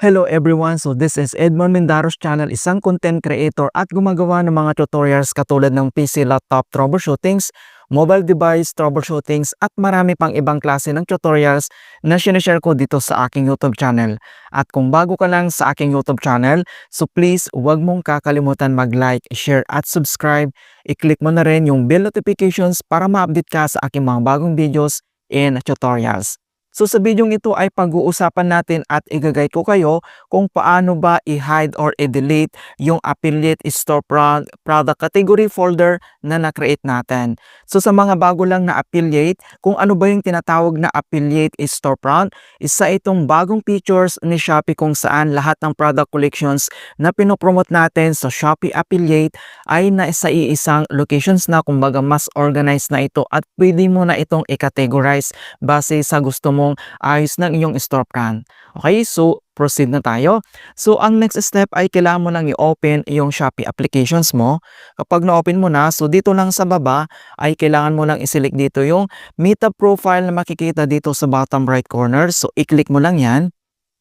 Hello everyone! So this is Edmond Mendaros channel, isang content creator at gumagawa ng mga tutorials katulad ng PC laptop troubleshootings, mobile device troubleshootings at marami pang ibang klase ng tutorials na sinashare ko dito sa aking YouTube channel. At kung bago ka lang sa aking YouTube channel, so please huwag mong kakalimutan mag-like, share at subscribe. I-click mo na rin yung bell notifications para ma-update ka sa aking mga bagong videos and tutorials. So sa video ito ay pag-uusapan natin at i-guide ko kayo kung paano ba i-hide or i-delete yung affiliate storefront product category folder na na-create natin. So sa mga bago lang na affiliate, kung ano ba yung tinatawag na affiliate storefront, isa itong bagong features ni Shopee kung saan lahat ng product collections na pinopromote natin sa Shopee affiliate ay nasa iisang locations na, kumbaga mas organized na ito at pwede mo na itong i-categorize base sa gusto mong ayos ng iyong storefront. Okay, so proceed na tayo. So ang next step ay kailangan mo lang i-open yung Shopee applications mo. Kapag na-open mo na, so dito lang sa baba ay kailangan mo lang i-select dito yung Meta profile na makikita dito sa bottom right corner. So i-click mo lang yan.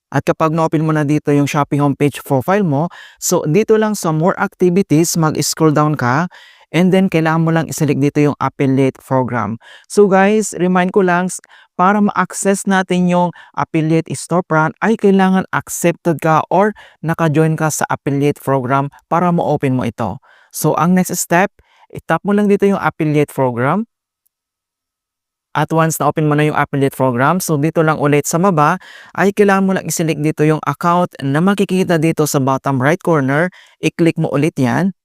At kapag na-open mo na dito yung Shopee homepage profile mo, so dito lang sa more activities, mag-scroll down ka. And then, kailangan mo lang i-select dito yung affiliate program. So guys, remind ko lang, para ma-access natin yung affiliate storefront, ay kailangan accepted ka or naka-join ka sa affiliate program para ma-open mo ito. So, ang next step, itap mo lang dito yung affiliate program. At once na-open mo na yung affiliate program, so dito lang ulit sa baba, ay kailangan mo lang i-select dito yung account na makikita dito sa bottom right corner. I-click mo ulit yan.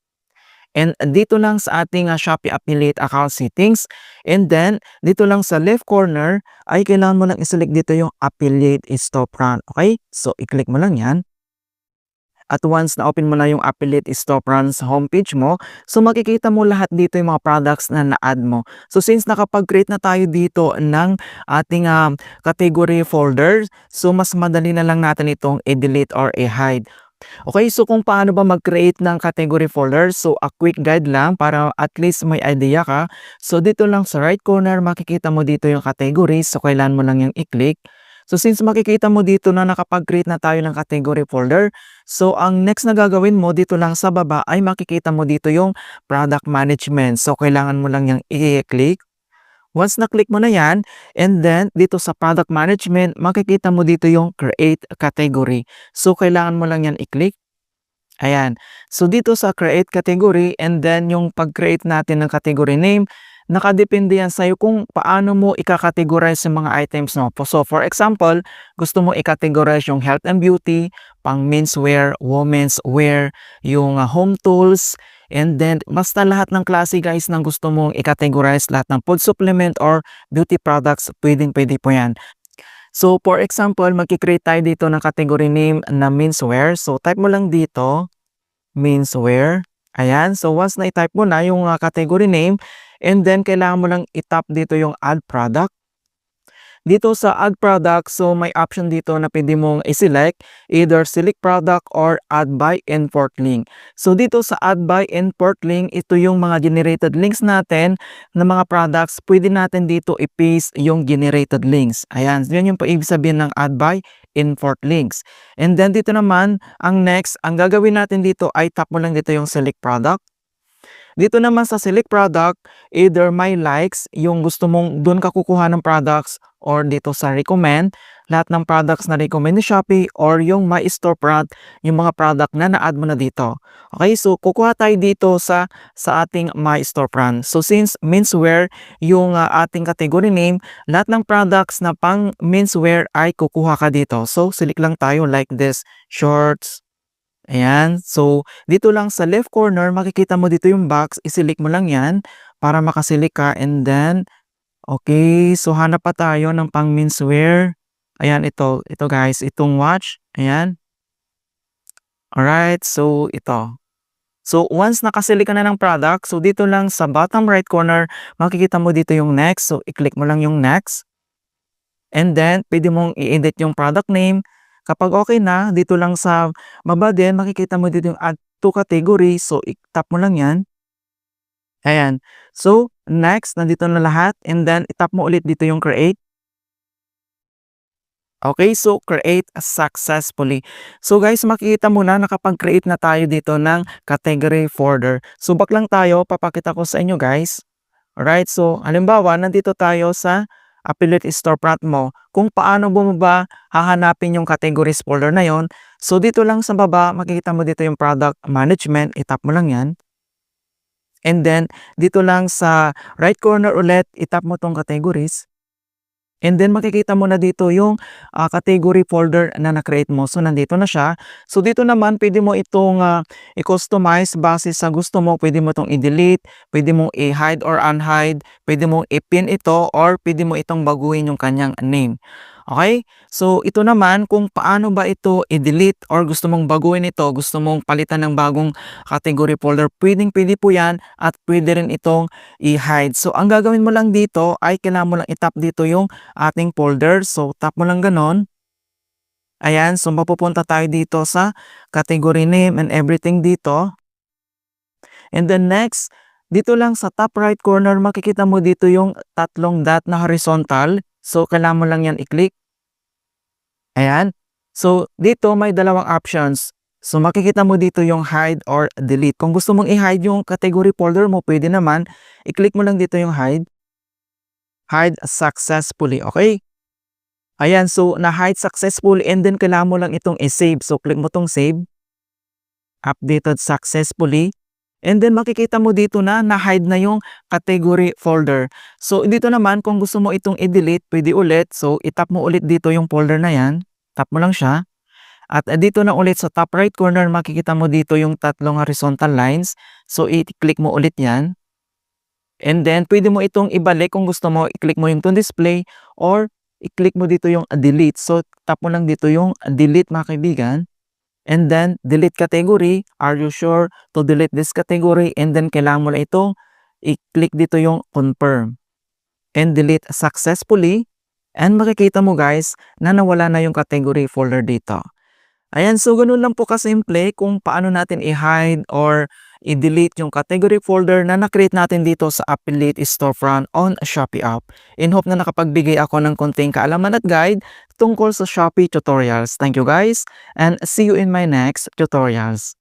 And dito lang sa ating Shopee affiliate account settings. And then, dito lang sa left corner, ay kailangan mo lang i-select dito yung affiliate storefront. Okay? So, i-click mo lang yan. At once na-open mo na yung affiliate storefront sa homepage mo, so makikita mo lahat dito yung mga products na na-add mo. So since nakapag-create na tayo dito ng ating category folder, so mas madali na lang natin itong i-delete or i-hide. Okay, so kung paano ba mag-create ng category folder, so a quick guide lang para at least may idea ka. So dito lang sa right corner, makikita mo dito yung categories, so kailangan mo lang yung i-click. So since makikita mo dito na nakapag-create na tayo ng category folder, so ang next na gagawin mo dito lang sa baba ay makikita mo dito yung product management. So kailangan mo lang yung i-click. Once na-click mo na yan, and then dito sa product management, makikita mo dito yung create category. So kailangan mo lang yan i-click. Ayan. So dito sa create category, and then yung pag-create natin ng category name, nakadepende yan sa'yo kung paano mo i-categorize yung mga items mo. So for example, gusto mo i-categorize yung health and beauty, pang menswear, women's wear, yung home tools, and then basta lahat ng klase guys ng gusto mong i-categorize, lahat ng food supplement or beauty products, pwedeng-pwede po yan. So for example, magkikreate tayo dito ng category name na menswear. So type mo lang dito, menswear. Ayan. So once na i-type mo na yung category name, and then kailangan mo lang i-tap dito yung add product. Dito sa add product, so may option dito na pwede mong i-select, either select product or add by import link. So dito sa add by import link, ito yung mga generated links natin na mga products, pwede natin dito i-paste yung generated links. Ayan, yun yung ibig sabihin ng add by import links. And then dito naman, ang next, ang gagawin natin dito ay tap mo lang dito yung select product. Dito naman sa select product, either my likes, yung gusto mong doon ka kukuha ng products, or dito sa recommend, lahat ng products na recommend ni Shopee, or yung my storefront, yung mga product na na-add mo na dito. Okay, so kukuha tayo dito sa ating my storefront. So since menswear yung ating category name, lahat ng products na pang menswear ay kukuha ka dito. So select lang tayo like this, shorts. Ayan. So, dito lang sa left corner, makikita mo dito yung box. I-select mo lang yan para makaselect ka. And then, okay. So, hanap pa tayo ng pang menswear. Ayan, ito. Ito guys, itong watch. Ayan. Alright. So, ito. So, once nakaselect ka na ng product, so dito lang sa bottom right corner, makikita mo dito yung next. So, i-click mo lang yung next. And then, pwede mong i-edit yung product name. Kapag okay na, dito lang sa baba din, makikita mo dito yung add to category. So, i-tap mo lang yan. Ayan. So, next, nandito na lahat. And then, itap mo ulit dito yung create. Okay, so create successfully. So guys, makikita mo na nakapag-create na tayo dito ng category folder. So back lang tayo, papakita ko sa inyo guys. Alright, so halimbawa, nandito tayo sa affiliate storefront mo. Kung paano mo ba hahanapin yung categories folder na yon. So dito lang sa baba, makikita mo dito yung product management. I-tap mo lang yan. And then, dito lang sa right corner ulit, i-tap mo tong categories. And then makikita mo na dito yung category folder na na-create mo. So nandito na siya. So dito naman pwede mo itong i-customize base sa gusto mo. Pwede mo itong i-delete, pwede mo i-hide or unhide, pwede mo i-pin ito or pwede mo itong baguhin yung kanyang name. Okay? So ito naman kung paano ba ito i-delete or gusto mong baguhin ito, gusto mong palitan ng bagong category folder, pwedeng-pwede po yan at pwede rin itong i-hide. So ang gagawin mo lang dito ay kailangan mo lang i-tap dito yung ating folder. So, tap mo lang ganon. Ayan, so mapupunta tayo dito sa category name and everything dito. And then next, dito lang sa top right corner, makikita mo dito yung tatlong dot na horizontal. So, kailangan mo lang yan i-click. Ayan. So, dito may dalawang options. So, makikita mo dito yung hide or delete. Kung gusto mong i-hide yung category folder mo, pwede naman. I-click mo lang dito yung hide. Hide successfully, okay? Ayan, so na-hide successfully and then kailangan mo lang itong i-save. So, click mo tong save. Updated successfully. And then makikita mo dito na na-hide na yung category folder. So, dito naman kung gusto mo itong i-delete, pwede ulit. So, itap mo ulit dito yung folder na yan. Tap mo lang siya. At dito na ulit sa top right corner, makikita mo dito yung tatlong horizontal lines. So, i-click mo ulit yan. And then, pwede mo itong ibalik kung gusto mo. I-click mo yung to display or i-click mo dito yung delete. So, tap mo lang dito yung delete mga kaibigan. And then, delete category. Are you sure to delete this category? And then, kailangan mo lang itong i-click dito yung confirm. And delete successfully. And makikita mo guys na nawala na yung category folder dito. Ayan, so ganun lang po kasimple kung paano natin i-hide or i-delete yung category folder na na-create natin dito sa Affiliate Storefront on Shopee app. In hope na nakapagbigay ako ng konting kaalaman at guide tungkol sa Shopee tutorials. Thank you guys and see you in my next tutorials.